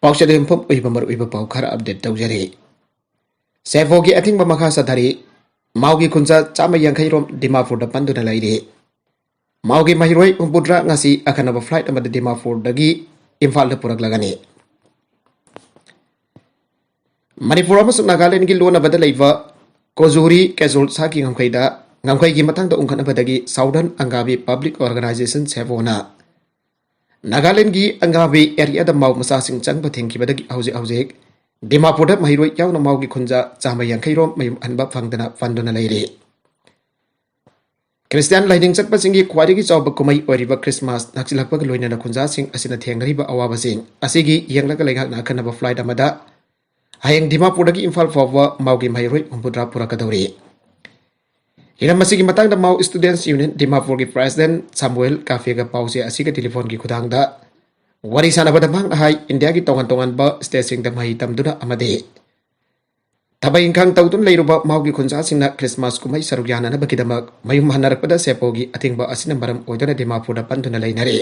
ꯄꯥꯎꯆꯦ ꯐꯨꯞ ꯑꯣꯏꯕ ꯃꯔꯨꯑꯣꯏꯕ ꯄꯥꯎ ꯈꯔ ꯑꯞꯗꯦꯠ ꯇꯧꯖꯔꯤ꯫ ꯁꯦꯐꯣꯒꯤ ꯑꯊꯤꯡꯕ ꯃꯈꯥ ꯆꯠꯊꯔꯤ꯫ ꯃꯥꯎꯒꯤ ꯈꯨꯟꯖꯥ 150 ꯔꯣꯝ ꯗꯤꯃꯥꯄꯨꯔꯗ ꯄꯟꯗꯨꯅ ꯂꯩꯔꯤ꯫ ꯃꯥꯎꯒꯤ ꯃꯍꯩꯔꯣꯏ ꯍꯨꯝꯐꯨꯇꯔꯥ ꯉꯁꯤ ꯑꯈꯟꯅꯕ ꯐ꯭ꯂꯥꯏꯠ ꯑꯃꯗ ꯗꯤꯃꯥꯄꯨꯔꯗꯒꯤ ꯏꯝꯐꯥꯜꯗ ꯄꯨꯔꯛꯂꯒꯅꯤ꯫ ꯃꯅꯤꯄꯨꯔ ꯑꯃꯁꯨꯡ ꯅꯥꯒꯥꯂꯦꯟꯗꯒꯤ ꯂꯣꯟꯅꯕꯗ ꯂꯩꯕ ꯀꯣꯖꯨꯔꯤ ꯀꯦꯖꯨꯜ ꯁꯥꯒꯤ ꯉꯝꯈꯩꯗ ꯉꯝꯈꯩꯒꯤ ꯃꯇꯥꯡꯗ ꯎꯪꯈꯠꯅꯕꯗꯒꯤ ꯁꯥꯎꯗꯔꯟ ꯑꯪꯒꯥꯕꯤ ꯄꯕ꯭ꯂꯤꯛ ꯑꯣꯔꯒꯅꯥꯏꯖꯦꯁꯟ ꯁꯦꯐꯣꯅ ꯅꯥꯒꯥꯂꯦꯟꯗꯒꯤ ꯑꯪꯒꯥꯕꯤ ꯑꯦꯔꯤꯌꯥꯗ ꯃꯥꯎ ꯃꯆꯥꯁꯤꯡ ꯆꯪꯕ ꯊꯤꯡꯈꯤꯕꯗꯒꯤ ꯍꯧꯖꯤꯛ ꯗꯤꯃꯥꯄꯨꯔꯗ ꯃꯍꯩꯔꯣꯏ ꯌꯥꯎꯅ ꯃꯥꯎꯒꯤ ꯈꯨꯟꯖꯥ 150 ꯔꯣꯝ ꯃꯌꯨꯝ ꯍꯟꯕ ꯐꯪꯗꯅ ꯄꯟꯗꯨꯅ ꯂꯩꯔꯤ꯫ ꯈ꯭ꯔꯤꯁꯇꯤꯌꯥꯟ ꯂꯥꯏꯅꯤꯡ ꯆꯠꯄꯁꯤꯡꯒꯤ ꯈ꯭ꯋꯥꯏꯗꯒꯤ ꯆꯥꯎꯕ ꯀꯨꯝꯍꯩ ꯑꯣꯏꯔꯤꯕ ꯈ꯭ꯔꯤꯁꯃꯥꯁ ꯅꯛꯁꯤꯜꯂꯛꯄꯒ ꯂꯣꯏꯅꯅ ꯈꯨꯟꯖꯥꯁꯤꯡ ꯑꯁꯤꯅ ꯊꯦꯡꯅꯔꯤꯕ ꯑꯋꯥꯕꯁꯤꯡ ꯑꯁꯤꯒꯤ ꯌꯦꯡꯂꯒ ꯂꯩꯉꯥꯛꯅ ꯑꯈꯟꯅꯕ ꯐ꯭ꯂꯥꯏꯠ ꯑꯃꯗ ꯍꯌꯦꯡ ꯗꯤꯃꯥꯄꯨꯔꯗꯒꯤ ꯏꯝꯐꯥꯜ ꯐꯥꯎꯕ ꯃꯥꯎꯒꯤ ꯃꯍꯩꯔꯣꯏ 60 ꯄꯨꯔꯛꯀꯗꯧꯔꯤ꯫ ꯍꯤꯔꯝ ꯑꯁꯤꯒꯤ ꯃꯇꯥꯡꯗ ꯃꯥꯎ ꯁ꯭ꯇꯨꯗꯦꯟꯠꯁ ꯌꯨꯅꯤꯌꯟ ꯗꯤꯃꯥꯄꯨꯔꯒꯤ ꯄ꯭ꯔꯦꯁꯤꯗꯦꯟꯠ ꯁꯥꯃꯨꯑꯦꯜ ꯀꯥꯐꯦꯒ ꯄꯥꯎꯆꯦ ꯑꯁꯤꯒ ꯇꯦꯂꯤꯐꯣꯟꯒꯤ ꯈꯨꯠꯊꯥꯡꯗ ꯋꯥꯔꯤ ꯁꯥꯅꯕꯗ ꯃꯍꯥꯛꯅ ꯍꯥꯏ ꯏꯟꯗꯤꯌꯥꯒꯤ ꯇꯣꯉꯥꯟ ꯇꯣꯉꯥꯟꯕ ꯁ꯭ꯇꯦꯠꯁꯤꯡꯗ ꯃꯍꯩ ꯇꯝꯗꯨꯅ ꯑꯃꯗꯤ ꯊꯕꯛ ꯏꯪꯈꯥꯡ ꯇꯧꯗꯨꯅ ꯂꯩꯔꯨꯕ ꯃꯥꯎꯒꯤ ꯈꯨꯟꯖꯥꯁꯤꯡꯅ ꯈ꯭ꯔꯤꯁꯃꯥꯁ ꯀꯨꯝꯍꯩ ꯁꯔꯨꯛ ꯌꯥꯅꯅꯕꯒꯤꯗꯃꯛ ꯃꯌꯨꯝ ꯍꯟꯅꯔꯛꯄꯗ ꯁꯦꯐꯣꯒꯤ ꯑꯊꯤꯡꯕ ꯑꯁꯤꯅ ꯃꯔꯝ ꯑꯣꯏꯗꯨꯅ ꯗꯤꯃꯥꯄꯨꯔꯗ ꯄꯟꯗꯨꯅ ꯂꯩꯅꯔꯤ꯫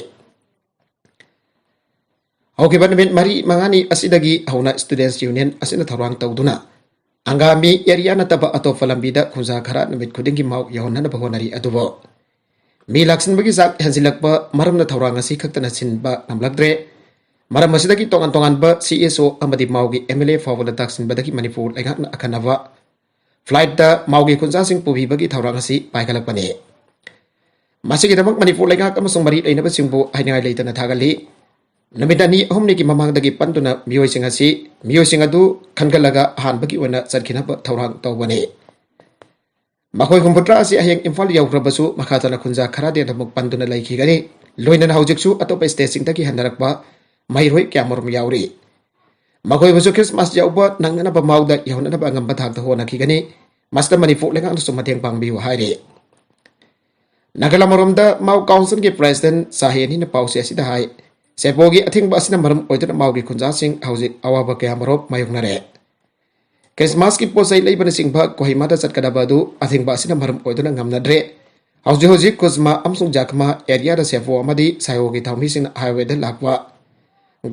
ꯍꯧꯈꯤꯕ ꯅꯨꯃꯤꯠ 4-5ꯅꯤ ꯑꯁꯤꯗꯒꯤ ꯍꯧꯅ ꯁ꯭ꯇꯨꯗꯦꯟꯠꯁ ꯌꯨꯅꯤꯌꯟ ꯑꯁꯤꯅ ꯊꯧꯔꯥꯡ ꯇꯧꯗꯨꯅ ꯑꯪꯒꯥꯃꯤ ꯑꯦꯔꯤꯌꯥ ꯅꯠꯇꯕ ꯑꯇꯣꯞꯄ ꯂꯝꯕꯤꯗ ꯈꯨꯟꯖꯥ ꯈꯔ ꯅꯨꯃꯤꯠ ꯈꯨꯗꯤꯡꯒꯤ ꯃꯥꯎ ꯌꯧꯍꯟꯅꯕ ꯍꯣꯠꯅꯔꯤ ꯑꯗꯨꯕꯨ ꯃꯤ ꯂꯥꯛꯁꯤꯟꯕꯒꯤ ꯆꯥꯡ ꯍꯦꯟꯖꯤꯜꯂꯛꯄ ꯃꯔꯝꯅ ꯊꯧꯔꯥꯡ ꯑꯁꯤ ꯈꯛꯇꯅ ꯁꯤꯟꯕ ꯉꯝꯂꯛꯇ꯭ꯔꯦ꯫ ꯃꯔꯝ ꯑꯁꯤꯗꯒꯤ ꯇꯣꯉꯥꯟ ꯇꯣꯉꯥꯟꯕ CSO ꯑꯃꯗꯤ ꯃꯥꯎꯒꯤ MLA ꯐꯥꯎꯕꯗ ꯇꯥꯛꯁꯤꯟꯕꯗꯒꯤ ꯃꯅꯤꯄꯨꯔ ꯂꯩꯉꯥꯛꯅ ꯑꯈꯟꯅꯕ ꯐ꯭ꯂꯥꯏꯠꯇ ꯃꯥꯎꯒꯤ ꯈꯨꯟꯖꯥꯁꯤꯡ ꯄꯨꯕꯤꯕꯒꯤ ꯊꯧꯔꯥꯡ ꯑꯁꯤ ꯄꯥꯏꯈꯠꯂꯛꯄꯅꯤ꯫ ꯃꯁꯤꯒꯤꯗꯃꯛ ꯃꯅꯤꯄꯨꯔ ꯂꯩꯉꯥꯛ ꯑꯃꯁꯨꯡ ꯃꯔꯤ ꯂꯩꯅꯕꯁꯤꯡꯕꯨ ꯍꯥꯏꯅꯤꯡꯉꯥꯏ ꯂꯩꯇꯅ ꯊꯥꯒꯠꯂꯤ꯫ ꯅꯨꯃꯤꯠ 2-3ꯒꯤ ꯃꯃꯥꯡꯗꯒꯤ ꯄꯟꯗꯨꯅ ꯃꯤꯑꯣꯏꯁꯤꯡ ꯑꯗꯨ ꯈꯟꯒꯠꯂꯒ ꯑꯍꯥꯟꯕꯒꯤ ꯑꯣꯏꯅ ꯆꯠꯈꯤꯅꯕ ꯊꯧꯔꯥꯡ ꯇꯧꯕꯅꯤ꯫ ꯃꯈꯣꯏ 60 ꯑꯁꯤ ꯍꯌꯦꯡ ꯏꯝꯐꯥꯜ ꯌꯧꯈ꯭ꯔꯕꯁꯨ ꯃꯈꯥ ꯇꯥꯅ ꯈꯨꯟꯖꯥ ꯈꯔꯗꯤ ꯑꯃꯨꯛ ꯄꯟꯗꯨꯅ ꯂꯩꯈꯤꯒꯅꯤ꯫ ꯂꯣꯏꯅꯅ ꯍꯧꯖꯤꯛꯁꯨ ꯑꯇꯣꯞꯄ ꯁ꯭ꯇꯦꯠꯁꯤꯡꯗꯒꯤ ꯍꯟꯅꯔꯛꯄ ꯃꯍꯩꯔꯣꯏ ꯀꯌꯥꯃꯔꯨꯝ ꯌꯥꯎꯔꯤ꯫ ꯃꯈꯣꯏꯕꯨꯁꯨ ꯈ꯭ꯔꯤꯁꯃꯥꯁ ꯌꯧꯕ ꯅꯪꯅꯅꯕ ꯃꯥꯎꯗ ꯌꯧꯍꯟꯅꯕ ꯑꯉꯝꯕ ꯊꯥꯛꯇ ꯍꯣꯠꯅꯈꯤꯒꯅꯤ꯫ ꯃꯁꯤꯗ ꯃꯅꯤꯄꯨꯔ ꯂꯩꯉꯥꯛꯅꯁꯨ ꯃꯇꯦꯡ ꯄꯥꯡꯕꯤꯌꯨ ꯍꯥꯏꯔꯤ꯫ ꯅꯥꯒꯥꯂꯦꯟ ꯑꯃꯔꯣꯝꯗ ꯃꯥꯎ ꯀꯥꯎꯟꯁꯤꯜꯒꯤ ꯄ꯭ꯔꯦꯁꯤꯗꯦꯟꯠ ꯁꯥꯍꯦꯅꯤꯅ ꯄꯥꯎꯆꯦ ꯑꯁꯤꯗ ꯍꯥꯏ ꯁꯦꯐꯣꯒꯤ ꯑꯊꯤꯡꯕ ꯑꯁꯤꯅ ꯃꯔꯝ ꯑꯣꯏꯗꯨꯅ ꯃꯥꯎꯒꯤ ꯈꯨꯟꯖꯥꯁꯤꯡ ꯍꯧꯖꯤꯛ ꯑꯋꯥꯕ ꯀꯌꯥꯃꯔꯨꯝ ꯃꯥꯌꯣꯛꯅꯔꯦ꯫ ꯈ꯭ꯔꯤꯁꯃꯥꯁꯀꯤ ꯄꯣꯠꯆꯩ ꯂꯩꯕꯅꯆꯤꯡꯕ ꯀꯣꯍꯤꯃꯥꯗ ꯆꯠꯀꯗꯕ ꯑꯗꯨ ꯑꯊꯤꯡꯕ ꯑꯁꯤꯅ ꯃꯔꯝ ꯑꯣꯏꯗꯨꯅ ꯉꯝꯅꯗ꯭ꯔꯦ꯫ ꯍꯧꯖꯤꯛ ꯀꯨꯖꯃꯥ ꯑꯃꯁꯨꯡ ꯖꯈꯃꯥ ꯑꯦꯔꯤꯌꯥꯗ ꯁꯦꯐꯣ ꯑꯃꯗꯤ ꯁꯥꯏꯑꯣꯒꯤ ꯊꯧꯃꯤꯁꯤꯡꯅ ꯍꯥꯏꯋꯦꯗ ꯂꯥꯛꯄ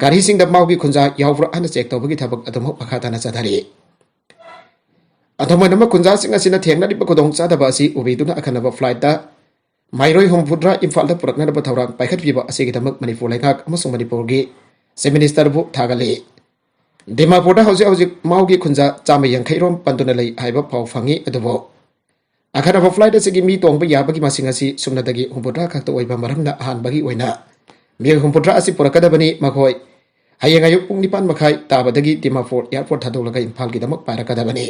ꯒꯥꯔꯤꯁꯤꯡꯗ ꯃꯥꯎꯒꯤ ꯈꯨꯟꯖꯥ ꯌꯥꯎꯕ꯭ꯔꯥ ꯍꯥꯏꯅ ꯆꯦꯛ ꯇꯧꯕꯒꯤ ꯊꯕꯛ ꯑꯗꯨꯃꯛ ꯃꯈꯥ ꯇꯥꯅ ꯆꯠꯊꯔꯤ꯫ ꯑꯗꯨꯝ ꯑꯣꯏꯅꯃꯛ ꯈꯨꯟꯖꯥꯁꯤꯡ ꯑꯁꯤꯅ ꯊꯦꯡꯅꯔꯤꯕ ꯈꯨꯗꯣꯡꯆꯥꯗꯕ ꯑꯁꯤ ꯎꯕꯤꯗꯨꯅ ꯑꯈꯟꯅꯕ ꯐ꯭ꯂꯥꯏꯠꯇ ꯃꯍꯩꯔꯣꯏ 60 ꯏꯝꯐꯥꯜꯗ ꯄꯨꯔꯛꯅꯕ ꯊꯧꯔꯥꯡ ꯄꯥꯏꯈꯠꯄꯤꯕ ꯑꯁꯤꯒꯤꯗꯃꯛ ꯃꯅꯤꯄꯨꯔ ꯂꯩꯉꯥꯛ ꯑꯃꯁꯨꯡ ꯃꯅꯤꯄꯨꯔꯒꯤ ꯆꯤꯐ ꯃꯤꯅꯤꯁꯇꯔꯕꯨ ꯊꯥꯒꯠꯂꯤ꯫ ꯗꯤꯃꯥꯄꯨꯔꯗ ꯍꯧꯖꯤꯛ ꯃꯥꯎꯒꯤ ꯈꯨꯟꯖꯥ 150 ꯔꯣꯝ ꯄꯟꯗꯨꯅ ꯂꯩ ꯍꯥꯏꯕ ꯄꯥꯎ ꯐꯪꯉꯤ ꯑꯗꯨꯕꯨ ꯑꯈꯟꯅꯕ ꯐ꯭ꯂꯥꯏꯠ ꯑꯁꯤꯒꯤ ꯃꯤ ꯇꯣꯡꯕ ꯌꯥꯕꯒꯤ ꯃꯁꯤꯡ ꯑꯁꯤ ꯁꯨꯞꯅꯇꯒꯤ 60 ꯈꯛꯇ ꯑꯣꯏꯕ ꯃꯔꯝꯅ ꯑꯍꯥꯟꯕꯒꯤ ꯑꯣꯏꯅ ꯃꯤꯑꯣꯏ 60 ꯑꯁꯤ ꯄꯨꯔꯛꯀꯗꯕꯅꯤ꯫ ꯃꯈꯣꯏ ꯍꯌꯦꯡ ꯑꯌꯨꯛ ꯄꯨꯡ 9:30 ꯇꯥꯕꯗꯒꯤ ꯗꯤꯃꯥꯄꯨꯔ ꯑꯦꯌꯔꯄꯣꯔꯠ ꯊꯥꯗꯣꯛꯂꯒ ꯏꯝꯐꯥꯜꯒꯤꯗꯃꯛ ꯄꯥꯏꯔꯛꯀꯗꯕꯅꯤ꯫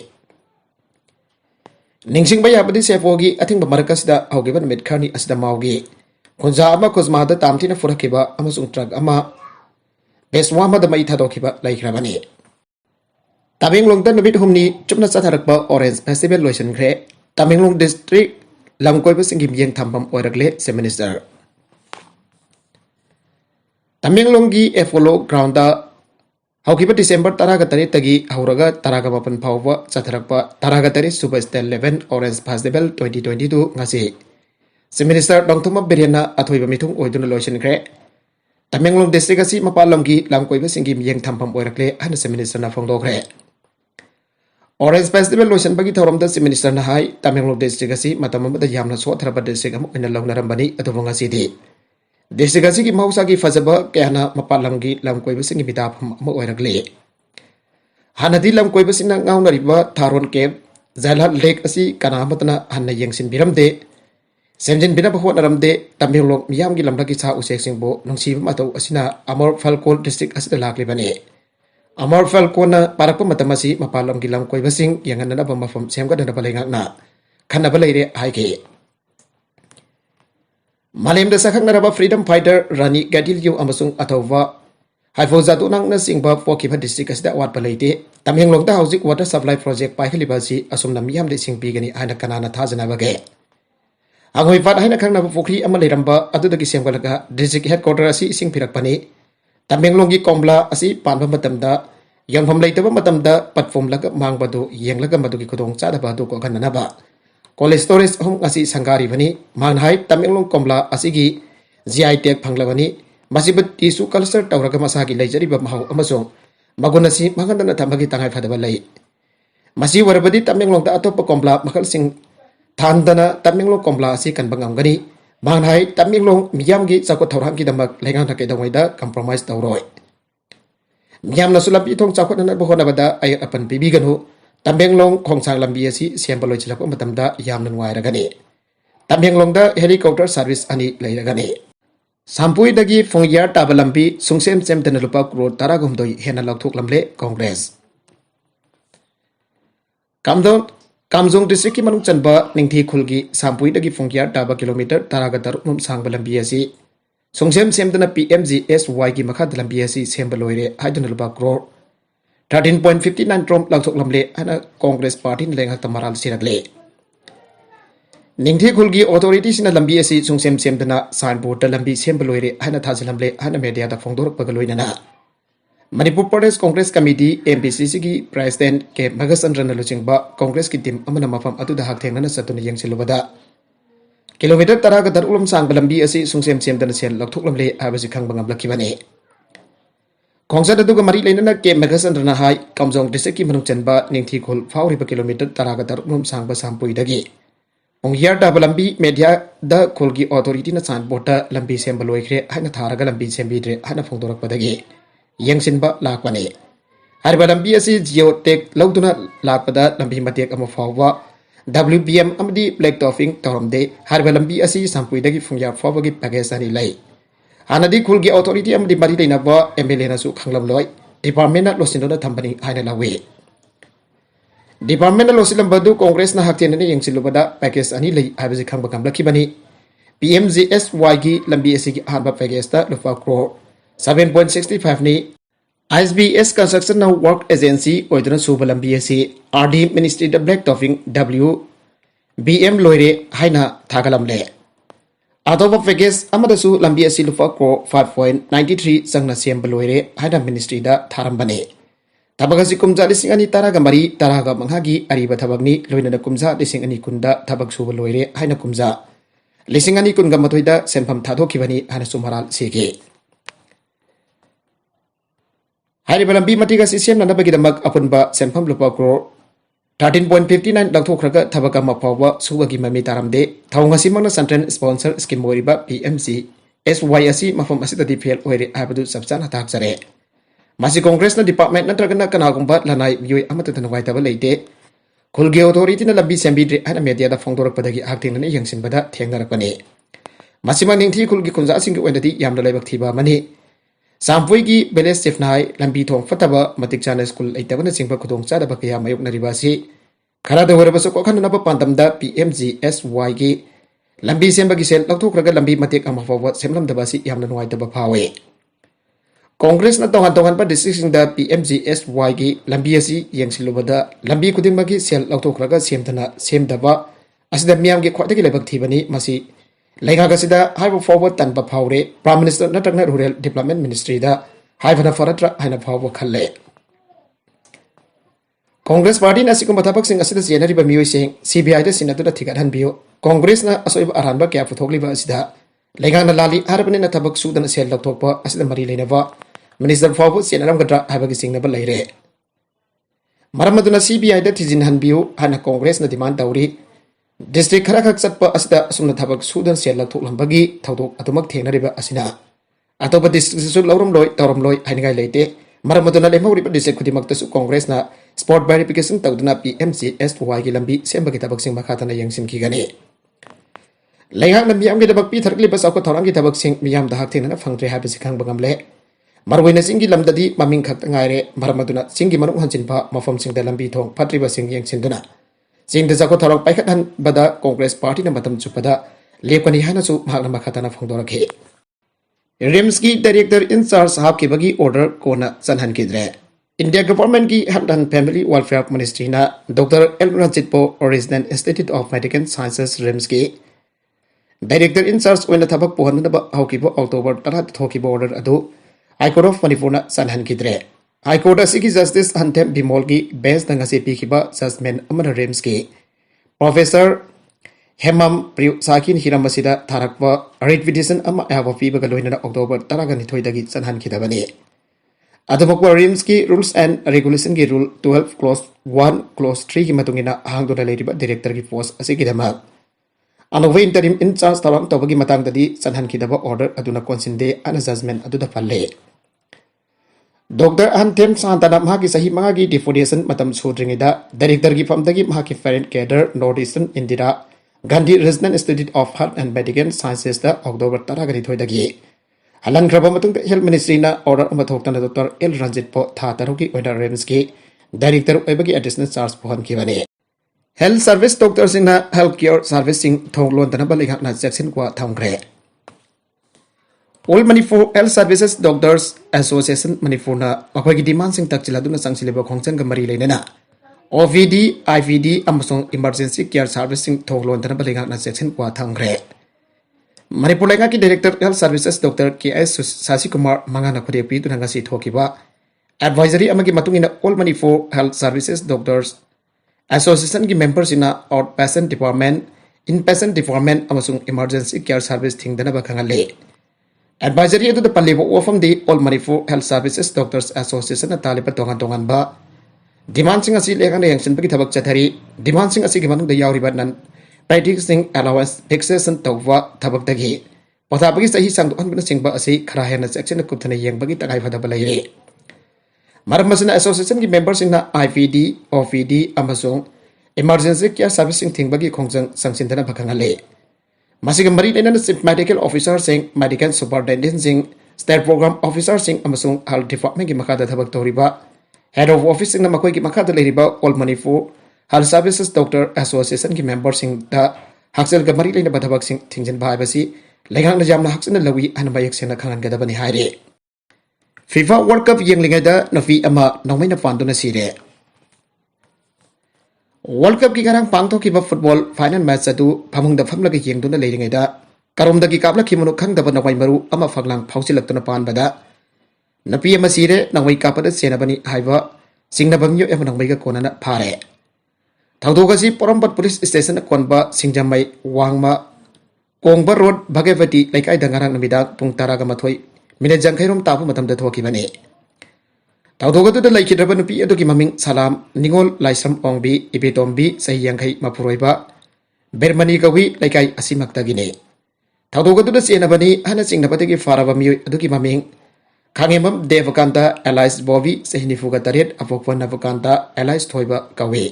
ꯅꯤꯡꯁꯤꯡꯕ ꯌꯥꯕꯗꯤ ꯁꯦꯐꯣꯒꯤ ꯑꯊꯤꯡꯕ ꯃꯔꯛ ꯑꯁꯤꯗ ꯍꯧꯈꯤꯕ ꯅꯨꯃꯤꯠ ꯈꯔꯅꯤ ꯑꯁꯤꯗ ꯃꯥꯎꯒꯤ ꯈꯨꯟꯖꯥ ꯑꯃ ꯀꯨꯖꯃꯥꯗ ꯇꯥꯝꯊꯤꯅ ꯐꯨꯔꯛꯈꯤꯕ ꯑꯃꯁꯨꯡ ꯇ꯭ꯔꯛ ꯑꯃ ꯕꯦꯁꯋꯥ ꯑꯃꯗ ꯃꯩ ꯊꯥꯗꯣꯛꯈꯤꯕ ꯂꯩꯈ꯭ꯔꯕꯅꯤ꯫ ꯇꯃꯦꯡꯂꯣꯡꯗ ꯅꯨꯃꯤꯠ 6ꯅꯤ ꯆꯨꯞꯅ ꯆꯠꯊꯔꯛꯄ ꯑꯣꯔꯦꯟꯖ ꯐꯦꯁꯇꯤꯚꯦꯜ ꯂꯣꯏꯁꯤꯟꯈ꯭ꯔꯦ꯫ ꯇꯃꯦꯡꯂꯣꯡ ꯗꯤꯁꯇ꯭ꯔꯤꯛ ꯂꯝꯀꯣꯏꯕꯁꯤꯡꯒꯤ ꯃꯤꯠꯌꯦꯡ ꯊꯝꯐꯝ ꯑꯣꯏꯔꯛꯂꯦ ꯆꯤꯐ ꯃꯤꯅꯤꯁꯇꯔ꯫ ꯇꯃꯦꯡꯂꯣꯡꯒꯤ ꯑꯦꯄꯣꯂꯣ ꯒ꯭ꯔꯥꯎꯟꯗ ꯍꯧꯈꯤꯕ ꯗꯤꯁꯦꯝꯕꯔ 18ꯗꯒꯤ ꯍꯧꯔꯒ 19 ꯐꯥꯎꯕ ꯆꯠꯊꯔꯛꯄ 18 ꯁꯨꯕ ꯁ꯭ꯇꯦꯠ ꯂꯦꯚꯦꯜ ꯑꯣꯔꯦꯟꯖ ꯐꯦꯁꯇꯤꯚꯦꯜ 2022 ꯉꯁꯤ ꯆꯤꯐ ꯃꯤꯅꯤꯁꯇꯔ ꯅꯣꯡꯊꯣꯝꯕꯝ ꯕꯤꯔꯦꯟꯅ ꯑꯊꯣꯏꯕ ꯃꯤꯊꯨꯡ ꯑꯣꯏꯗꯨꯅ ꯂꯣꯏꯁꯤꯟꯈ꯭ꯔꯦ꯫ ꯇꯃꯦꯡꯂꯣꯡ ꯗꯤꯁꯇ꯭ꯔꯤꯛ ꯑꯁꯤ ꯃꯄꯥꯟ ꯂꯝꯒꯤ ꯂꯝꯀꯣꯏꯕꯁꯤꯡꯒꯤ ꯃꯤꯠꯌꯦꯡ ꯊꯝꯐꯝ ꯑꯣꯏꯔꯛꯂꯦ ꯍꯥꯏꯅ ꯆꯤꯐ ꯃꯤꯅꯤꯁꯇꯔꯅ ꯐꯣꯡꯗꯣꯛꯈ꯭ꯔꯦ꯫ ꯑꯣꯔꯦꯟꯖ ꯐꯦꯁꯇꯤꯚꯦꯜ ꯂꯣꯏꯁꯤꯟꯕꯒꯤ ꯊꯧꯔꯝꯗ ꯆꯤꯐ ꯃꯤꯅꯤꯁꯇꯔꯅ ꯍꯥꯏ ꯇꯃꯦꯡꯂꯣꯡ ꯗꯤꯁꯇ꯭ꯔꯤꯛ ꯑꯁꯤ ꯃꯇꯝ ꯑꯃꯗ ꯌꯥꯝꯅ ꯁꯣꯠꯊꯔꯕ ꯗꯤꯁꯇ꯭ꯔꯤꯛ ꯑꯃ ꯑꯣꯏꯅ ꯂꯧꯅꯔꯝꯕꯅꯤ ꯑꯗꯨꯕꯨ ꯉꯁꯤꯗꯤ ꯗꯤꯁꯇ꯭ꯔꯤꯛ ꯑꯁꯤꯒꯤ ꯃꯍꯧꯁꯥꯒꯤ ꯐꯖꯕ ꯀꯌꯥꯅ ꯃꯄꯥꯟ ꯂꯝꯒꯤ ꯂꯝꯀꯣꯏꯕꯁꯤꯡꯒꯤ ꯃꯤꯇꯥꯐꯝ ꯑꯃ ꯑꯣꯏꯔꯛꯂꯤ꯫ ꯍꯥꯟꯅꯗꯤ ꯂꯝꯀꯣꯏꯕꯁꯤꯡꯅ ꯉꯥꯎꯅꯔꯤꯕ ꯊꯥꯔꯣꯟ ꯀꯦꯞ, ꯖꯥꯏꯂꯥꯠ ꯂꯦꯛ ꯑꯁꯤ ꯀꯅꯥ ꯑꯃꯠꯇꯅ ꯍꯟꯅ ꯌꯦꯡꯁꯤꯟꯕꯤꯔꯝꯗꯦ, ꯁꯦꯝꯖꯤꯟꯕꯤꯅꯕ ꯍꯣꯠꯅꯔꯝꯗꯦ꯫ ꯇꯃꯦꯡꯂꯣꯡ ꯃꯤꯌꯥꯝꯒꯤ ꯂꯝꯂꯛꯀꯤ ꯁꯥ ꯎꯆꯦꯛꯁꯤꯡꯕꯨ ꯅꯨꯡꯁꯤꯕ ꯃꯇꯧ ꯑꯁꯤꯅ ꯑꯃꯣꯔ ꯐꯦꯜꯀꯣꯟ ꯗꯤꯁꯇ꯭ꯔꯤꯛ ꯑꯁꯤꯗ ꯂꯥꯛꯂꯤꯕꯅꯤ꯫ ꯑꯃꯣꯔ ꯐꯦꯜꯀꯣꯟꯅ ꯄꯥꯔꯛꯄ ꯃꯇꯝ ꯑꯁꯤ ꯃꯄꯥꯟ ꯂꯝꯒꯤ ꯂꯝꯀꯣꯏꯕꯁꯤꯡ ꯌꯦꯡꯍꯟꯅꯅꯕ ꯃꯐꯝ ꯁꯦꯝꯒꯠꯅꯅꯕ ꯂꯩꯉꯥꯛꯅ ꯈꯟꯅꯕ ꯂꯩꯔꯦ ꯍꯥꯏꯈꯤ꯫ ꯃꯥꯂꯦꯝꯗ ꯁꯛꯈꯪꯅꯔꯕ ꯐ꯭रीडम ꯐꯥꯏꯇꯔ ꯔꯥꯅꯤ ꯒꯥꯏꯗꯤꯟꯂ꯭ꯌꯨ ꯑꯃꯁꯨꯡ ꯑꯊꯧꯕ ꯍꯥꯏꯐꯣꯖꯥꯗꯨꯅꯥꯡꯅꯆꯤꯡꯕ ꯄꯣꯛꯈꯤꯕ ꯗꯤꯁꯇ꯭ꯔꯤꯛ ꯑꯁꯤꯗ ꯑꯋꯥꯠꯄ ꯂꯩꯇꯦ꯫ ꯇꯃꯦꯡꯂꯣꯡꯗ ꯍꯧꯖꯤꯛ ꯋꯥꯇꯔ ꯁꯄ꯭ꯂꯥꯏ ꯄ꯭ꯔꯣꯖꯦꯛ ꯄꯥꯏꯈꯠꯂꯤꯕ ꯑꯁꯤ ꯑꯁꯨꯝꯅ ꯃꯤꯌꯥꯝꯗ ꯏꯁꯤꯡ ꯄꯤꯒꯅꯤ ꯍꯥꯏꯅ ꯀꯅꯥꯅ ꯊꯥꯖꯅꯕꯒꯦ? ꯍꯪꯉꯣꯏꯄꯥꯠ ꯍꯥꯏꯅ ꯈꯪꯅꯕ ꯄꯨꯈ꯭ꯔꯤ ꯑꯃ ꯂꯩꯔꯝꯕ ꯑꯗꯨꯗꯒꯤ ꯁꯦꯝꯒꯠꯂꯒ ꯗꯤꯁꯇ꯭ꯔꯤꯛ ꯍꯦꯗꯀ꯭ꯋꯥꯔꯇꯔ ꯑꯁꯤ ꯏꯁꯤꯡ ꯄꯤꯔꯛꯄꯅꯤ꯫ ꯇꯃꯦꯡꯂꯣꯡꯒꯤ ꯀꯣꯝꯂꯥ ꯑꯁꯤ ꯄꯥꯟꯕ ꯃꯇꯝꯗ ꯌꯦꯡꯐꯝ ꯂꯩꯇꯕ ꯃꯇꯝꯗ ꯄꯠꯄꯨꯝꯂꯒ ꯃꯥꯡꯕꯗꯨ ꯌꯦꯡꯂꯒ ꯃꯗꯨꯒꯤ ꯈꯨꯗꯣꯡꯆꯥꯗꯕ ꯑꯗꯨ ꯀꯣꯛꯍꯟꯅꯅꯕ ꯀꯣꯜꯗ ꯁ꯭ꯇꯣꯔꯦꯖ 3 ꯑꯁꯤ ꯁꯪꯒꯥꯔꯤꯕꯅꯤ꯫ ꯃꯍꯥꯛꯅ ꯍꯥꯏ ꯇꯃꯦꯡꯂꯣꯡ ꯀꯣꯝꯂꯥ ꯑꯁꯤꯒꯤ GI ꯇꯦꯒ ꯐꯪꯂꯕꯅꯤ꯫ ꯃꯁꯤꯕꯨ ꯇꯤꯁꯨ ꯀꯜꯆꯔ ꯇꯧꯔꯒ ꯃꯁꯥꯒꯤ ꯂꯩꯖꯔꯤꯕ ꯃꯍꯥꯎ ꯑꯃꯁꯨꯡ magun asi mangandana tambagi tangai fadaba lay masi warabadi Tamenglong da atop kompla makal sing thandana Tamenglong kompla asi kan bangamgani manghai Tamenglong miyamgi sakot thorang ki damak lengang thake dongwaida compromise tawroi miyamna sulampi thong chakot na bohona bada ay apan pibiganu Tamenglong khongsang lambi asi sembeloi chilap matamda yamna nuairagani Tamenglong da helicopter service ani leiragani Sampui dagi fongyar tabalampi sungsem sem dana lupa crore taragumdoi hena lauthuk lamle Congress. Kamjong district ki manung chanba ningthi khulgi sampui dagi fongyar taba kilometer taraga tarumum sangba lambi asi sungsem sem dana PMGSY ki makha lambi asi semba loire haiduna lupa crore 13.59 trom lauthuk lamle hana Congress party lenghak tamaral siragle. Ningthi khulgi authority sina lambi asi sungsem sem dana signboard da lambi sem beloire hana thajilamle hana media da phongdor pagaloina na Manipur Pradesh Congress Committee MPCC ki president ke Magasandran Luchingba Congress ki team amana mafam atu da hak thengna satuna yengsilubada kilometer tara ga dar ulum sang lambi asi sungsem sem dana sel lokthuk lamle abasi khang bangam lakibani Khongsa da mari leina ke Magasandran hai Kamjong district ki manung chanba ningthi khul fauri kilometer tara ga dar ulum sang ba sampui dagi Ongyar da lambi media da khulgi authority na signboard da lambi sem beloikre hana tharaga lambi sem bidre hana phongdorak padagi yengsinba lakwane harba lambi asi geotech lauduna lakpada lambi matek ama fawwa WBM amdi black topping toromde harba lambi asi sampui dagi phungya fawwa gi package ani lai hanadi khulgi authority amdi mari leina ba MLA na su khanglam loi department na losindo da thambani haina lawe Department na losilam badu Congress na hakchen na yengsilubada package ani lai habaji khangba kam lakibani PMGSY gi lambi asi gi hanba package ta lupa crore 7.65 ni ISBS Construction Now Work Agency oidana suba lambi asi RD Ministry da Black Topping W BM loire haina thagalamle Adoba package amada su lambi asi lupa crore 5.93 sangna sembal loire haina ministry da tharambane Tabagasi kumza lising ani taraga mari taraga manghagi ariba tabagni loina da kumza lising ani kunda tabag suba loire haina kumza lising ani kunga matoida senpham thadokibani hana sumaral sege Hari balambi matiga CCM na bagi damak apunba senpham lupa crore 13.59 lakthokraga thabaga mapawa sugagi mami taramde thawngasi mangna central sponsor scheme moriba PMC SYSC mafam asida DPL oire abadu sabchan hatak jare Masih Congress na department na tragana kanagumba lanai miyoi amata tanawai taba leite khulgi authority na lambi sembidre ana media da phongdorak padagi akting na yangsin bada thengnarakpani masima ningthi khulgi kunja sing oindadi yamna laibak thiba mani sampui gi beles chef nai lambi thong fataba matik chana school aitabana singba khudong chada ba kya mayuk naribasi khara da waraba so kokhan na ba pandam da PMGSY gi lambi semba gi sel lakthokraga lambi matik ama forward semlam da basi yamna nuai taba phawe Congress na tongan pa district da PMGSY gi lambi asi yengsilubada lambi kudimagi sel lauthokraga semdana semdaba asida miyam gi khwatagi lebak thibani masi laiga gasida haibu forward tan ba phawre Prime Minister natagna Rural Development Ministry da haibana faratra haina phawwa khalle Congress party na sikum bathapak sing asida jenari ba miyoi sing CBI da sinatu da thigat han biyo Congress na asoiba aran ba kya puthokli ba asida laiga na lali harbani na thabak sudan sel lauthokpa asida mari leina ba Minister Fawu Senaram Gadra Habagi Singh Nabal Laire. Maramaduna CBI da Tizin Hanbiu Hana Congress na demand Dauri District Karakak Satpa Asda Sumna Tabak Sudan Sel Latuk Lambagi Tautok Atomak Tena Riba Asina. Atoba District Laurum Loy, Taurum Loy, Hanigai Late, Maramaduna Lemori District Kudimak Congress na Sport Verification Tauduna PMCS2Y Lambi Sembagi Tabak Sing Makatana Yang Sim Kigani. Layang Nambiam Gidabak Peter Libas Ako Tarangi Tabak Sing Miam the Haktin and Fangre Habisikang Bangamle. Marwina singi lamdadi maming khat ngaire maramaduna singi manung hansinpa mafam sing dalambi thong patriba sing yang sinduna sing da jako tharok paikhat han bada Congress party na matam chupada lepani hana su mahakna makhatana phongdorakhe RIMS ki director in charge hab ki bagi order kona chanhan kidre India government ki health and family welfare ministry na Dr. L. Ranjitpo Resident Institute of Medical Sciences RIMS ki director in charge oina thabak pohanna ba haukibo October 10 thokibo order adu High Court of Manipur na sanhan kidre. High Court asigi Justice Hantem Bimol ki bench na ngasi pikiba judgment amana RIMS ki Professor Hemam Priu Sakin Hiramasida Tharakwa writ petition ama aba piba galoina na October 12 dagi sanhan kidabani. अदुमकवा RIMS की rules and regulation की rule 12 clause 1 clause 3 की मतुंगिना हांगदुना लेरिबा director की post असिगिदमा अनोवे इंटरिम इंचार्ज तवांग तबगी मतंगददी सनहनखिदबा ऑर्डर अदुना कोन्सिंदे अन जजमेंट अदुदा फल्ले डॉक्टर अहनथेम सांताना महाकी सही मंगागी डिफोडेशन मतम सुद्रिंगेदा डायरेक्टर की फमदगी महाकी parent cadre North Eastern Indira Gandhi regional institute of heart and medical sciences दा अक्टोबर 13 हलनख्रब health ministry order doctor L Ranjit पो था तरुकी रेंज की डायरेक्टर एडिशनल चार्ज पोहनखिबने health service doctor health care service थोंगलोनदनब लेखना चेक्सिन को थमग्रे all Manipur health services doctors association Manipur मखोगी डिमांड तकचिलादुना चंगसिलिबा खोंगचंग मरी लेना OPD IPD emergency care service थोंगलोनदनब लेखना चेक्सिन को थमग्रे मणिपुर लेखा की director health services doctor K S Shashi Kumar मंगाना खुदेपी दुनंगसी थोकिबा advisory all Manipur health services doctors association की members out patient department in patient department emergency care service थिंगदनब खंगले एडवाइजरी पल्लीब वफम all Manipur health services doctors association तालिब तोंगान तोंगानबा डिमांड लेखना यंगसिनबगी थबक चथरी डिमांड नन पैटिक्सिंग अलाउंस फिक्सेशन तौब थबकदगी पोथाबगी सही सांदोहनबना चिंबा असि खरा हेना सेक्शन कुपथना येंबगी तगाई फदब लेरे मरम मसना एसोसिएशन की मेंबर्स आईपीडी ओपीडी अमसों इमरजेंसी केयर सर्विसिंग थिंगबगी खोंजंग संसिंदना भखंगले मसिग मरी लेना chief medical officer Singh medical superintendent Singh state programme officer Singh अमसों हेल्थ डिपार्टमेंट की मखादा थबक तौरिबा हेड ऑफ ऑफिस सिंह मखोई की मखादा लेरिबा all Manipur health services doctor association की मेंबर्स हक्सल मरी लेना थबक थिंजन भाईबसी लेंगांग जामना हक्सन लवी अन मयक सेना खंगनगदबनी हाइरे फीफा वर्ल्ड कप येंगलिंगैदा नफी अमा नौमैना पांदुना सिरे वर्ल्ड कप की गरंग पांगथोकिबा फुटबॉल फाइनल मैच अदु फमुंगदा फमलगा येंगदुना लेरिंगैदा करोमदगी कापलखिमनु खंगदबा नवै मरु अमा फगलांग फाउसिलक्तुना पानबदा नपी अमा सिरे नवै कापदा सेनाबनी हाइबा सिंगनबंगयो एम नवैगा कोनना फारे थौदोगसी पोरमपत पुलिस स्टेशन कोनबा सिंगजमै वांगमा कोंगबा रोड भगेवती लेकाई दंगारंग नमिदा पुंग 12 मिनट जंखैरोम तापु मतमदा थोकिबने थौदोगदुदा लैखिद्रबा नुपी अदुगी ममिंग सलाम निगोल लाइसम ओंबी इबेतोंबी सही यंखै मपुरोइबा बेरमनी कवी लेकाई असिमक्तगिने थौदोगदुदा चेनबनी हना चिंगनबदगी फारबा मियोय अदुगी ममिंग खांगेमम देवकांता एलाइस बॉबी सही 94 अपोकवा नवकांता एलाइस थोइबा कवे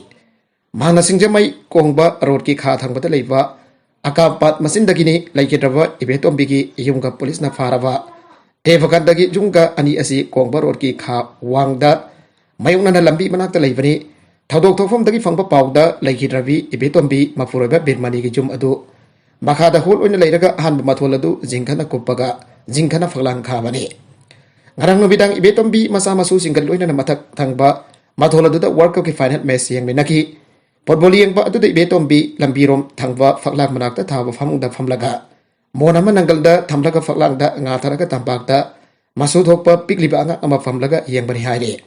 मांगना सिंगजमै कोंगबा रोड की खा थंगबदा लेबा अकापात मसिनदगिनी लैखिद्रबा इबेतोंबीगी युंगा पुलिसना फारबा देवकांतगी जुंगा अनि असि कोंगबा रोड की खा वांगदा मयुंगना लंबी मनाक्ता लेबनी थौदोक थोफमदगी फंगबा पाउदा लैखिद्रबी इबेतोंबी मफुरोइबा बिरमनी की जुम अदु मखादा होल ओइना लेरगा अहानबा मथोल अदु जिंखना कुप्पगा जिंखना फगलांग खाबनी ngarang nubidang ibetombi masa masu single loina na matak thangba mathola duda world cup ki final match yang menaki football yang ba duda ibetombi lambirom thangba faklak manakta thawa famungda famlaga monama nangalda thamlaga faklangda nga tharaga tampakta masu thokpa pikliba anga ama famlaga yang bani haire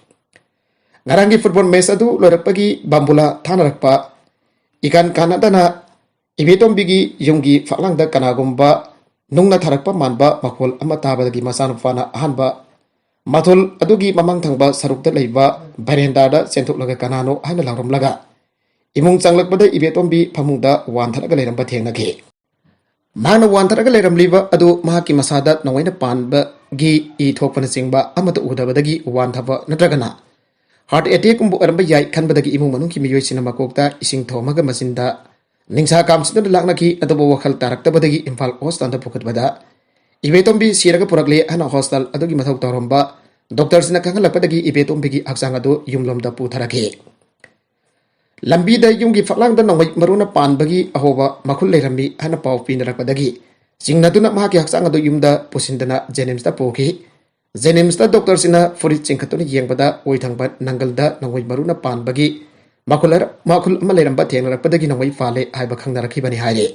ngarang ki football match adu lorakpagi bambula thanarakpa ikan kanadana ibetombi gi yunggi faklangda kanagumba nungna tharakpa manba makol ama tabadagi masanu fana ahanba माथोल अदुगी ममंग थंगबा सरुकता लेबा बरेंदादा सेंथोकलगा कनानो हाइना लांगरमलगा इमुंग चांगलकबदा इबेतोंबी फमुंगदा वानथरगा लेरमबा थेंगनगे माना वानथरगा लेरमलिबा अदु महाकी मसादा नवैना पानबा गी इ थोकपना चिंगबा अमत उदबदगी वानथबा नत्रगना heart attack कुंबु अरंबा याय खनबदगी इमुंग मनुंकी मियोयसिना मकोकता इसिंग थोमगा मसिंदा निंसा कामसिदा लांगनाकी adobo वखल तारक्तबदगी Imphal hospital पुखतबदा इबेतोंबी सिरगा पुरकले हना hospital अदुगी मथौ तौरंबा doctor सिना खंगलपदगी इबेतोंबी हक्चांग अदु युमलोमदा पुथरके लंबीदा युमगी फकलांगदा नंगै मरुना पानबगी अहोबा मखुल Laramie हना पाव पिनरकपदगी चिंगनादुना महाकी हक्चांग अदु युमदा पुसिंदना जेनिम्सदा पोखि जेनिम्सदा डॉक्टर सिना फुरि चिंखतुना येंगबदा ओइथंगबा नंगलदा नंगै मरुना पानबगी मखुल अमा लेरंबा थेंगरकपदगी नंगै फाले हाइबा खंगनरखिबनी हाइरे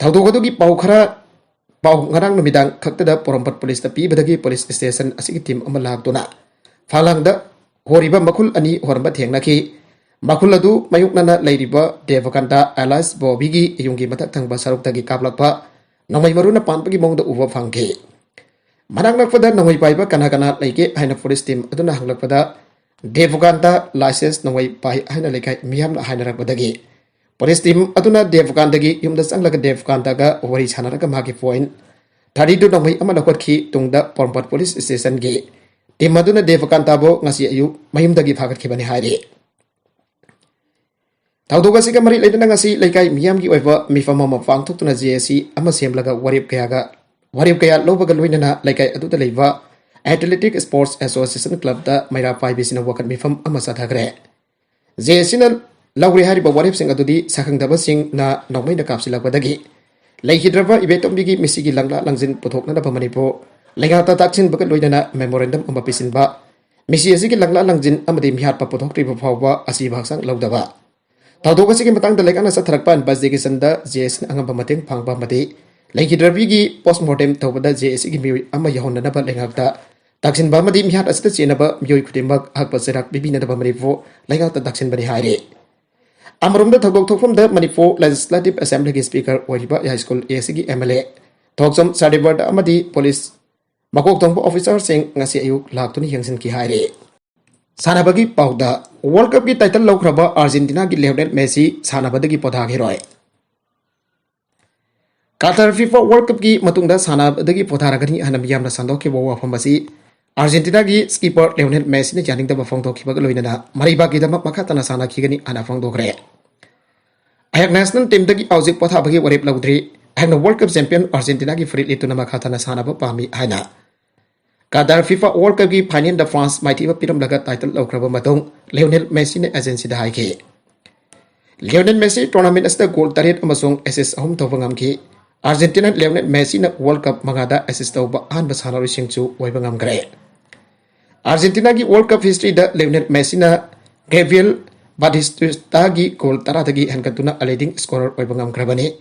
थौदोगदुगी पाव खरा पाव ngarang numidang khaktada porompat police ta pibadagi police station asigi team ama lagtuna phalangda horiba makul ani horba thengnaki makul adu mayuknana leiriba devakanta alias bobigi yungi matak thangba saruktagi kaplakpa namai maruna panpagi mongda uwa phangke Manang nakpada nangoi paiba kana laike haina forest team aduna hanglakpada Devukanta license nangoi pai haina lekai miyam na haina rakpadagi. Police team aduna Devukantagi yumda sanglaga Devukantaga wari chanaraga magi point 32 nangoi ama lakwatki tungda Pormpat police station gi. Team aduna Devukantabo ngasi ayu mayumdagi phagat khibani hairi. Taudoga siga mari leidana ngasi lekai miyam gi oiba mifama mafang thuktuna JSC ama semlaga warip kaya lobaga loinana lekai aduda leiba Athletic Sports Association Club da Maira Paibisina wakat mifam ama sathagre. JSC lauri hariba warip sing adudi sakhangdaba sing na nongmai da kapsilakwadagi. Leihidraba ibetomdigi misigi langla langjin puthokna da pamanipo lengata taksin bakat loinana memorandum ama pisinba misi asigi langla langjin amadi mihat pa puthokri phawba asi bhaksang laudaba. Taudoga sigi matang da lekana satharakpan basdegi sanda JSC angam pamateng phangba mati Leihidrabigi postmortem tawbada JSC gi mi ama yahonna ba lengakta Taksin ba madi mihat asita chenaba miyoi khutimak hakpa serak bibina da manipur lengakta taksin bani haire. Amarum da thagok thokfam da Manipur Legislative Assembly gi speaker wariba high school ASG MLA thoksom Sadibar da amadi police makok tongpo officer sing ngasi ayuk laktuni hingsin ki haire. Sanabagi pauda World Cup gi title lokraba Argentina gi Lionel Messi sanabadagi podhagi roy. Qatar FIFA World Cup gi matungda sanabadagi podharagani hanam yamna sandoki wawa famasi Argentina gi skipper Lionel Messi ne janing da bafong doki baga loinana mariba gi dama makatana sana khigani ana fong dokre. Ayak national team dagi auzik potha bagi warip laudri ayakna World Cup champion Argentina gi free lituna makatana sana ba pami haina. Qatar FIFA World Cup gi final da France maiti ba piram laga title lokraba matung Lionel Messi ne agency da haike. Lionel Messi tournament asta goal taret amasung assist ahum tawangam ki Argentina Lionel Messi na World Cup mangada assist tawba an basana singchu waibangam gre. Argentina gi World Cup history da Lionel Messi na Gabriel Batista gi goal taratagi hankatuna a leading scorer waibangam grabani.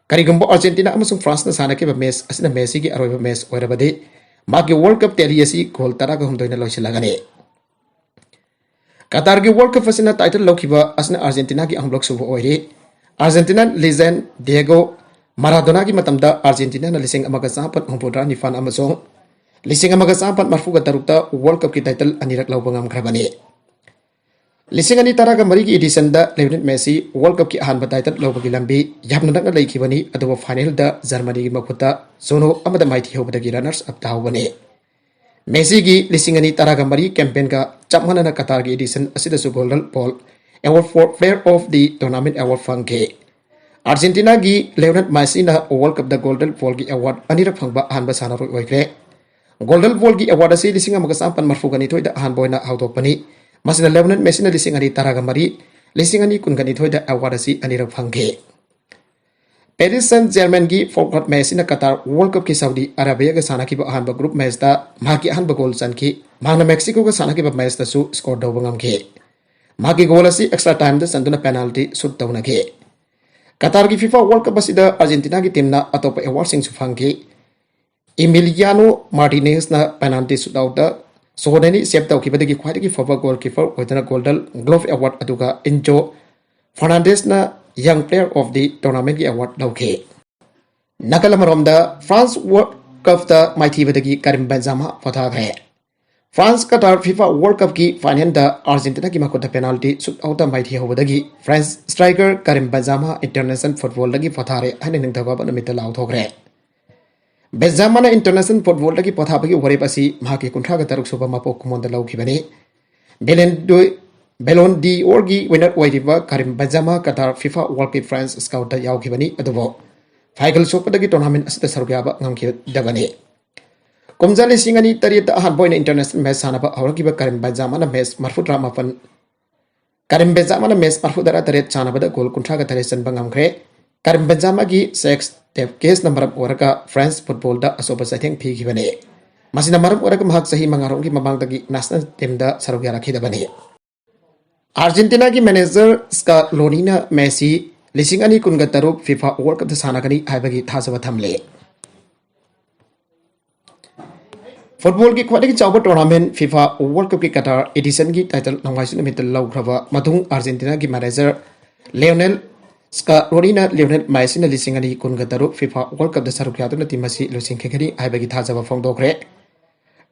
Karigumbo Argentina amasung France na sana ke ba match asina Messi gi aroiba match wairabadi magi World Cup teliasi goal taraga humdoina loisilagani. Qatar gi World Cup asina title lokhiba asina Argentina gi anglok subo oiri. Argentina legend Diego Maradona gi matamda Argentina na lising amaga sapat humpudra nifan amasong lising amaga sapat marfuga tarukta World Cup ki title anirak laubangam grabani. Lising ani taraga mari gi edition da Lionel Messi World Cup ki ahanba title laubagi lambi yamna nakna laikhibani aduba final da Germany gi makhuta sono amada maiti hobadagi runners up tahubani. Messi gi lising ani taraga mari campaign ka chapmana na Qatar gi edition asida su golden ball award for player of the tournament award fangke. Argentina gi Lionel Messi na World Cup da Golden Ball gi award anirak phangba ahanba sanaroi oikre. Golden Ball gi award asi lising amaga sampan marfugani thoi da ahanba oina haudokpani. Masina Lionel Messi na lising ani taraga mari lising ani kungani thoi da award asi anirak phangke. Paris Saint-Germain gi forgot Messi na Qatar World Cup ki Saudi Arabia ga sanakiba ahanba group match da maki ahanba goal sanki magna Mexico ga sanakiba match da su score dawangam ke. Maki goal asi extra time da sanduna penalty shoot dawna ke. Qatar gi FIFA World Cup asida Argentina gi team na atopa award sing sufangki Emiliano Martinez na penalty shootout da sohodani save tawkibadagi khwaidagi faba goalkeeper oidana Golden Glove Award aduga Enzo Fernandez na Young Player of the Tournament gi award lauke. Nakalamaromda France World Cup da maithibadagi Karim Benzema pothagre. France Qatar FIFA World Cup ki final da Argentina ki makuta penalty shootout da maithi hobadagi France striker Karim Benzema international football lagi pothare haine ningthaga ba namita law thogre. Benzema na international football lagi pothabagi warip asi mahaki kunthra ga taruk suba mapok kumonda laukhibani. Ballon d'Or gi winner oiriba Karim Benzema Qatar FIFA World Cup France scout da yaukhibani adubo final sopadagi tournament asita sarugaba ngamki dagani. Kumjali singani tarita ahan boy na international match sanaba aurakiba Karim Benzema na match marfutra mafan Karim Benzema na match marfudara taret sanaba da goal kuntra ga taresan bangam kre Karim Benzema gi sex tep case number oraka France football da asoba satheng phi gibane masina maram oraka mahak sahi mangarong gi mamang dagi national team da sarugya rakhida bane. Argentina gi manager Scaloni na Messi lising ani kunga taruk FIFA World Cup da sanagani haibagi thasaba thamle. Football की ख्वाइदगी चावबा tournament FIFA World Cup की Qatar edition की title नंगाइसिन Mittal लौख्रबा मथुंग Argentina की manager Lionel स्कलोनी ना Lionel Messi ना लिसिंग अनि कुनगा तरुक FIFA World Cup दा सरुक यादुना team असी लुसिंग खेखेनी हाइबगी थाजबा फोंदोखरे.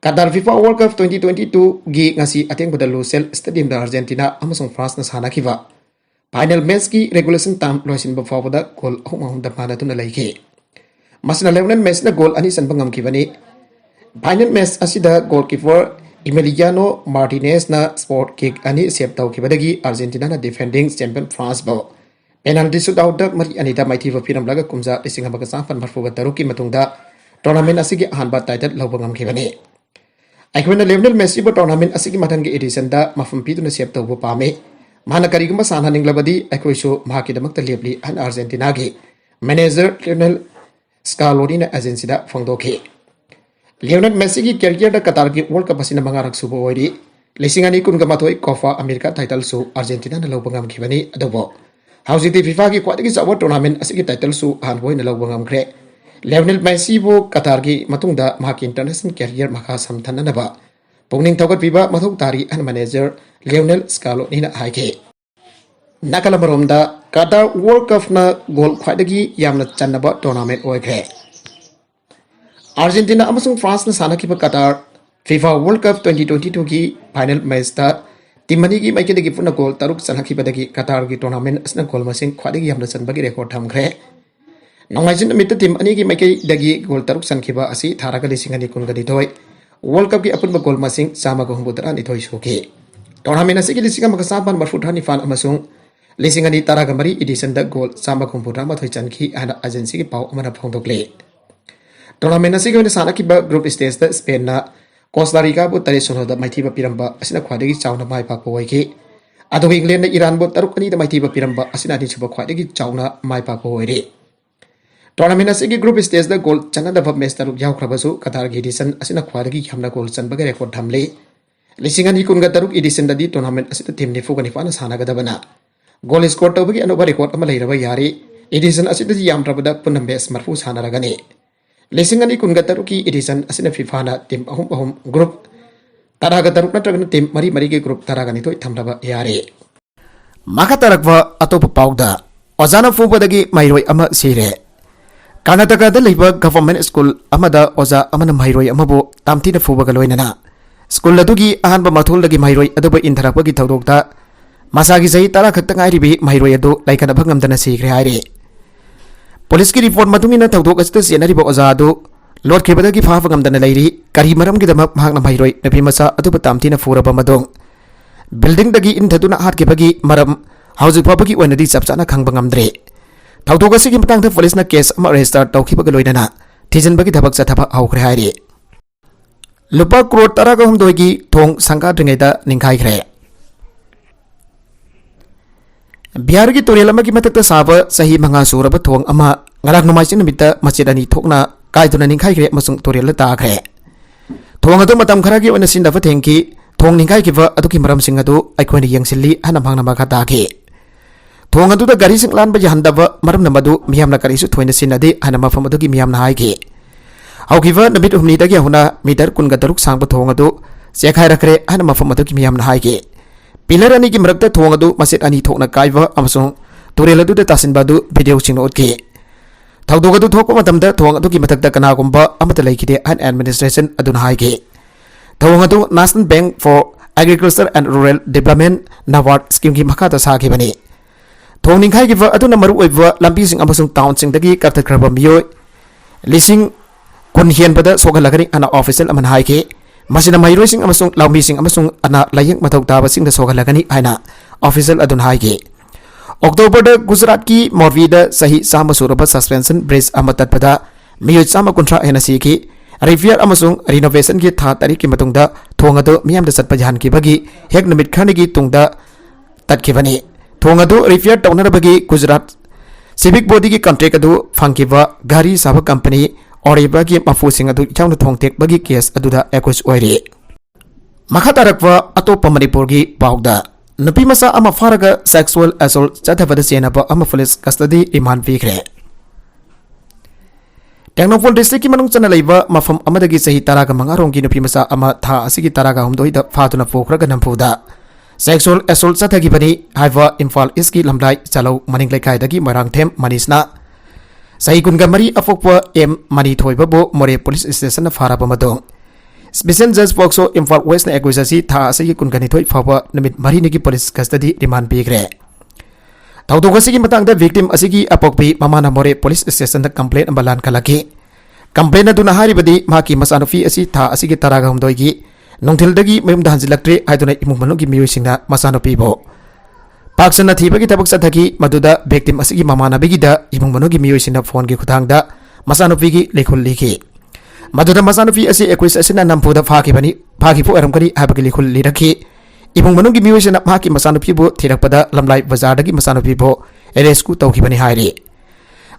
Qatar FIFA World Cup 2022 gi ngasi atengpada Lusail Stadium da Argentina amasung France na sanakiba. Final match ki regulation time loisin ba fawda goal ahum da mana tuna laike. Masna Leonel Messi na goal ani san bangam kibani. Final match asida goalkeeper Emiliano Martinez na sport kick ani save taw kibadagi Argentina na defending champion France ba. Penalty shootout da mari ani da maiti va piram laga kumja ising habaga safan marfuga taruki matungda tournament asigi ahanba title lawbangam kibani. Aikhoina Lionel Messi ba tournament asigi mathangi edition da mafam piduna save taw ba pame. Mana karigumba sana ninglabadi aikhoisu mahaki damakta lebli an Argentina gi manager Lionel Scaloni na agency da phangdoki. Lionel Messi ki career da Qatar ki World Cup asina mangarak subo oiri lisingani kun gamathoi Copa America title su Argentina na lawbangam khibani adobo hausiti FIFA ki kwatigi sawa tournament asigi title su hanboi na lawbangam khre Lionel Messi bo Qatar ki matungda mahaki international career makha samthananaba pungning thogat piba mathuk tari an manager Lionel Scaloni na haike nakala maromda Qatar World Cup na goal khwaidagi yamna channaba tournament oikre Argentina amasung France na sanakiba Qatar FIFA World Cup 2022 ki final match ta timani ki maike dagi puna goal taruk sanakiba dagi Qatar ki tournament asna goal masing khwadagi yamna sanbagi record thamkhre nongaijin amit tim ani ki maike dagi goal taruk sankiba asi tharaga lisingani kungani thoi World Cup ki apun goal masing sama go humbutara ni thoi suki tournament asigi lisinga makasaban marfuthani fan amasung lisingani taraga mari edition da goal sama kumputra ma thoi chanki ana agency ki pau amana phongdokle Tournament asigi wena sana kiba group stage da Spain na Costa Rica bu tare sono da maithiba piramba asina khwadagi chawna mai pa ko hoike adu England na Iran bu taruk ani da maithiba piramba asina ni chuba khwadagi chawna mai pa ko hoire Tournament asigi group stage da goal chana da match taruk yaw khrabasu Qatar gi edition asina khwadagi khamna goal chan baga record thamle lisingani kunga taruk edition da di tournament asita team ni fugani fana sana ga da bana goal score tawbagi anoba record ama leiraba yari edition asita yam trabada punam bes marfu sana ragani Lisingani kun gataruki edition asina FIFA na tim ahum group taraga taruk natragana tim mari ke group taraga ni toi thamraba yare maka tarakwa atop pauda ozana fubadagi mairoi ama sire Karnataka da leiba government school amada oza amana mairoi amabo tamtina fubaga loinana school adugi ahanba mathul dagi mairoi aduba intharakpagi thawdokta masagi sei tara khakta ngairibi mairoi adu laikana bhangamdana sigre haire Police ki report matungina thawdok asita senariba oza adu Lord khebadagi fafagamdana leiri kari maram gi damak mahakna mairoi nabi masa atuba tamtina furaba madong building dagi inthaduna hat khebagi maram hauzik pabagi oinadi chapchana khangbangamdre thawdok asigi matangda police na case ama register tawkhibaga loinana thijanbagi thabak chathaba haukhre haire lupa crore taraga humdoigi thong sangka dringaida ningkhaikhre Bihar ki Torel ama ki matakta saba sahi manga suraba thong ama ngarak nomaising namita masjid ani thokna kaiduna ningkhai kre masung Torel ta khre thong adu matam khara ki ona sinda fa thengki thong ningkhai ki wa adu ki maram sing adu aikhoni yangsilli hana bhangna ma kha ta ki thong adu da gari sing lan ba janda ba maram na madu miyam na kari su thoina sinade hana ma fam adu ki miyam na hai ki au ki wa nabit humni da ki huna meter kun ga daruk sang ba thong adu sekhai rakre hana ma fam adu ki miyam na hai ki Pilar ani ki merakta thong adu masjid ani thokna kaiwa amasung Torel adu da tasin badu video sing otke thawdok adu thokpa matamda thong adu ki matakta kana gumba amata laikide an administration aduna haike thong adu National Bank for Agriculture and Rural Development NABARD scheme ki makha ta sa ki bani thong ningkhai ki wa adu na maru oiwa lambi sing amasung town sing dagi karta khraba miyoi lising kun hian bada sogalagari ana official aman haike Masina mairoi sing amasung laumi sing amasung ana layang mathok taba sing da sogalagani aina official adun haige October da Gujarat ki Morbi da sahi sama suraba suspension bridge amatat pada miyoi sama kontra hena si ki repair amasung renovation ki tha tarik ki matung da thong adu miyam da satpa jan ki bagi hek namit khani ki tungda tat ki bani thong adu repair tawna bagi Gujarat civic body ki contract adu phangkiba gari saba company Oriba ki mafu sing adu chawna thongtek bagi case aduda accuse oire makha tarakwa atopa Manipur gi pauda nupi masa ama faraga sexual assault chathavada senaba ama police custody remand pikre Tengnophol district ki manung chana leiba mafam amadagi sahi taraga mangarong ki nupi masa ama tha asigi taraga humdoi da phatuna phokraga nampuda sexual assault chathagi bani haiwa Imphal East ki lamlai chalo maning laikai dagi marangthem manisna Sahi kun gamari afokwa M mani thoi babo more police station na fara pamadong Special Judge Pokso Imphal West na accusasi tha asigi kunganithoi fawa namit marinigi police custody remand bigre. Tawdog asigi matangda victim asigi apokpi mamana more police station da complaint ambalan kalaki. Complaint aduna haribadi maki masanofi asi tha asigi taraga humdoigi nongthildagi mayumda hanjilaktre haiduna imung manugi miyosingna masanopi bo. Paksana thibagi tabak sathaki maduda victim asigi mamana bigida imung manugi miyosingna phone gi khutangda masanopi gi lekhul likhi. Maduda masanofi asi equis asina nampuda phaki pu aramkani habagi lekhul lirakhi. Ibung manugi miyosina maki masanopi bo thirakpada lamlai bazar dagi masanopi bo arrest ku tawkhibani hairi.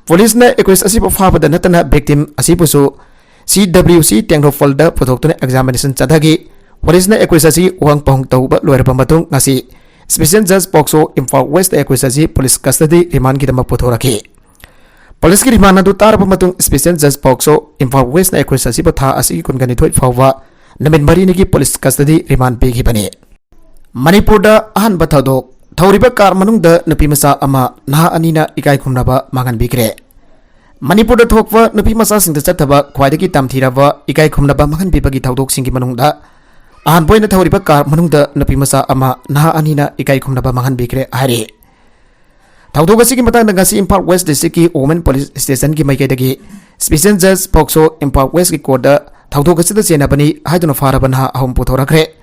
Police na equis asi bo fabada natana victim asi pusu CWC Tengro folder puthoktu examination chathagi. Police na equis asi uang pahong tawba loirpa matung ngasi Special Judge Pokso Imphal West equis asi police custody remand kidama puthoraki. Police ki remand adu tarpa matung Special Judge Pokso Imphal West na equis asi tha asi kungani thoi fawa namin marini ki police custody remand bigi bani. Manipur da ahan bathadok thawriba kar manungda nupi masa ama naha anina ikai khumnaba mangan bigre. Manipur da thokwa nupi masa singda chathaba khwaidagi tamthiraba ikai khumnaba mangan bibagi thawdok singi manungda ahan boina thawriba kar manungda nupi masa ama naha anina ikai khumnaba mangan bigre hari. Thawdok asigi matangda ngasi Imphal West District ki Women Police Station ki maikaidagi Special Judge Pokso Imphal West ki court da thawdok asida chenabani haiduna farabana ahum puthorakre.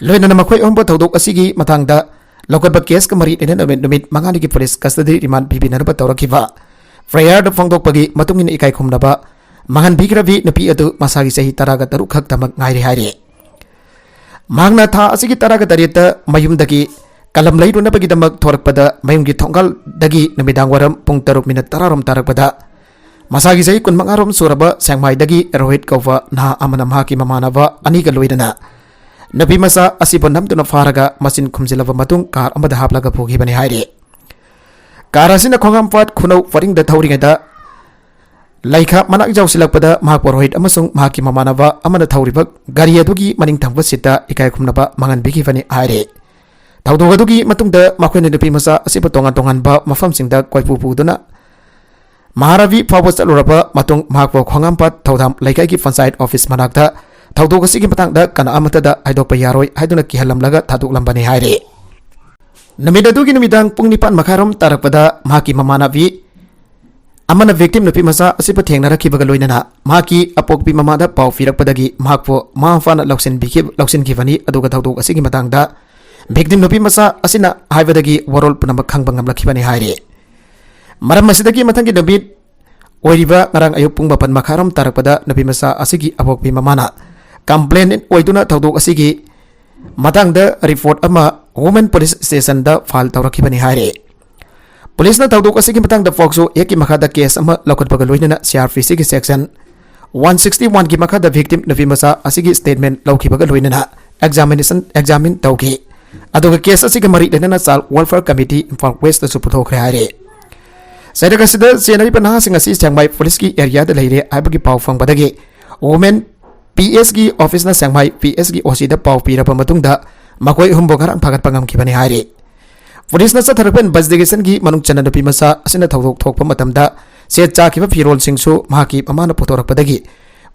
Loina makhoi omba thawdok asigi matangda lokatba case ka mari inen numit mangani ki police custody remand bibinana ba tawrakiba frayar da fangdok pagi matungin ikai khumnaba mangan bigravi napi adu masagi sahi taraga taru khak tamak ngairi hari mangna tha asigi taraga tarita mayumdagi kalam lairu na pagi damak thorakpada mayumgi thonggal dagi namidang waram pung 3 minute tararom tarakpada masagi sahi kun mangarom suraba sangmai dagi rohit kova na amana mahaki mamanaba ani ga loidana Nabi masa asipon namtuna faraga masin khumjilaba matung kar amada haplaga phogi bani hairi. Kar asina khongampat khunau faring da thauringada laikha manak jausilakpada mahak rohit amasung mahaki mamanaba amana thauriba gari adugi maning thangba sita ikai khumnaba mangan bigi bani hairi. Thawdog adugi matungda makhoi nabi masa asipa tongan ba mafam singda koipu puduna Maharavi Pawas Aluraba matung mahak khongampat thawdam laikai ki panchayat office manakta Thawdok asigi matangda kana amatada haidokpa yaroi haiduna kihalamlaga thaduk lambani hairi. Namidadugi namidang pung 9 makarom tarakpada mahaki mamanavi amana victim nupi masa asipa thengnarakibaga loinana mahaki apokpi mamada pau firakpadagi mahakpo mahafana loksin kivani aduga thawdok asigi matangda victim nupi masa asina haibadagi warol punamak khangba ngamlakibani hairi. Maram asidagi mathangi namit oiriba ngarang ayuk pung 4 makarom tarakpada nupi masa asigi apokpi mamana complaint oiduna thawdok asigi matangda report ama Women Police Station da file tawrakibani hairi. Police na thawdok asigi matangda Pokso eki makhada case ama lokatpaga loinana CRPC ki section 161 ki makhada victim navi masa asigi statement laukibaga loinana examine tawki aduga case asigi mari lenana Child Welfare Committee Imphal West da suputhokre hairi. Saidaka sida senari panaha singasi Chiangmai Police ki area da leire aibagi pau fangbadagi Women PS ki office na Chiangmai PS ki OC da pau pirapa matungda makoi humbo garang phagat pangam kibani hairi. Police na satharpen investigation ki manung chana napi masa asina thawdok thokpa matamda se chakiba firol singsu mahaki amana photorakpadagi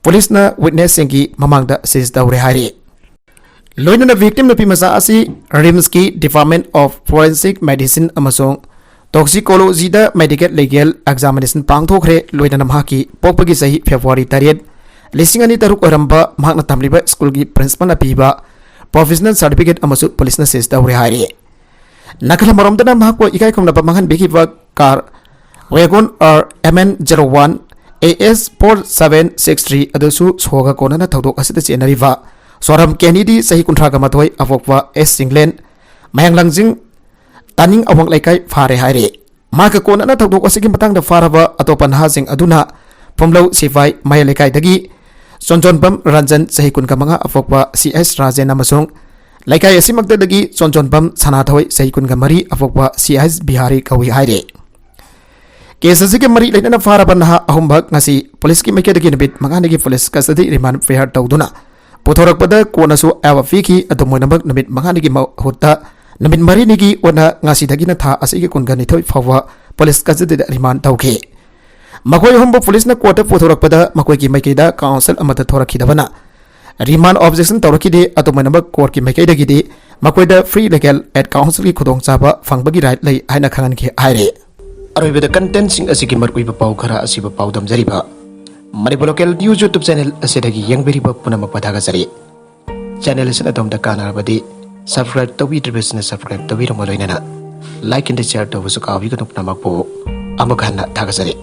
police na witness singki mamangda sis daure hairi. Loina na victim napi masa asi RIMS ki Department of Forensic Medicine amasong Toxicology da medical legal examination pangthokre loina na mahaki pokpagi sahi February 3 Listing ani taruk oramba mahakna tamliba school ki principal na piba professional certificate amasu police na sis daure hairi. Nakala maromda na mahakwa ikai khumnaba mangan bigi ba car Wagon R MN01 AS 4763 adusu soga kona na thawdok asita chenariva Soram Kennedy sahi kunthraga mathoi avokwa S Singlen mayang langjing taning awang laikai fare hairi. Maka kona na thawdok asigi matangda faraba atopan hazing aduna Pomlo Sivai Maya Lekai dagi Sonjon Bam Ranjan sahi kun kamanga afokwa CS Rajen amasong laikai asimagda dagi Sonjon Bam Sanathoi sahi kun kamari afokwa CS Bihari kawi hairi. Case asigi mari lainana faraban ha ahumbak ngasi police ki maike dagi nabit manganigi police custody remand fair tawduna puthorakpada konasu awa fiki adumoy nabak nabit manganigi mahutta nabit mari nigi wana ngasi dagi na tha asigi kun gani thoi fawa police custody remand tawki. Makoi humbo police na quarter puthorakpada makoi ki maikida council amata thorakhidabana remand objection तौरखिदे अतुमनब court की मैकेदगिदे मकोइदा free legal aid council की खुदोंचाबा फंगबगी right लई हाइना खंगनखे हाइरे अरोइबदा content सिंग असिगी मरकुइबा पाउ खरा असिबा पाउ दमजरिबा Manipur local news YouTube channel असिदगी यंगबेरिबा पुनमक पथागजरी चैनल असिना तोमदा कानारबदी सब्सक्राइब तौबिद्रिबसना सब्सक्राइब तौबिरमो लोइनना लाइक एंड शेयर तौबसु काबिगनु पुनमकपो अमखाना थागजरी